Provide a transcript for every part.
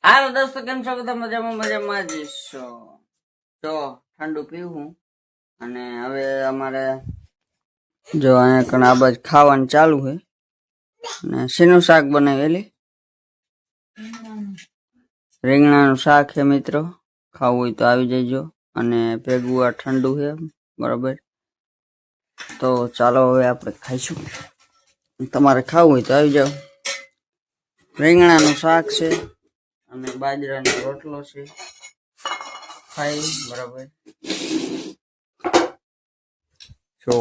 હાલો દોસ્તો, કેમ છો? બધા મજામાં જ છો? તો ઠંડુ પીવું અને હવે અમારે જો અહીંયા કણ આ બાજુ ખાવાનું ચાલુ છે ને શેનું શાક બનાવેલી? રીંગણાનું શાક છે મિત્રો. ખાવું હોય તો આવી જજો. અને ભેગું આ ઠંડુ છે બરાબર. તો ચાલો હવે આપણે ખાઈશું. તમારે ખાવું હોય તો આવી જાઓ. રીંગણાનું શાક છે અને બાજરાનો રોટલો છે. ખાઈ બરાબર. જો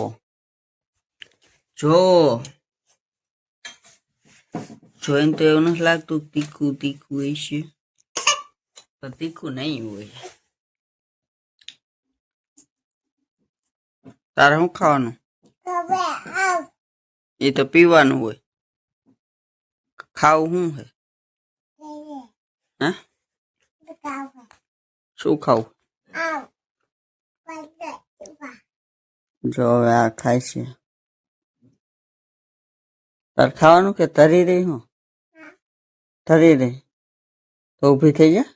જોઈને તો એવું નથી લાગતું તીખું હોય છે, તો તીખું નહીં હોય. તારે શું ખાવાનું? એ તો પીવાનું હોય. ખાવું શું હે? શું ખાવું? જો હવે આ ખાય છે. તાર ખાવાનું કે તરી રહી? હું તરી રહી તો ઉભી થઈ જા.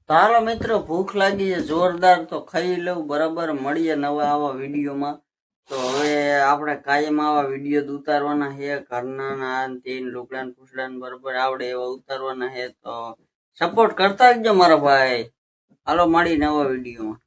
તારો મિત્રો ભૂખ લાગી છે જોરદાર, તો ખાઈ લઉં બરાબર. મળીએ નવા આવા વિડીયોમાં. તો હવે આપણે કાયમ આવા વિડીયો ઉતારવાના છે, ઘરના તેન લુગડાન ફૂસડાન બરાબર આવડે એવા ઉતારવાના છે. તો સપોર્ટ કરતા જ મારા ભાઈ. હાલો મળી નવા વિડીયોમાં.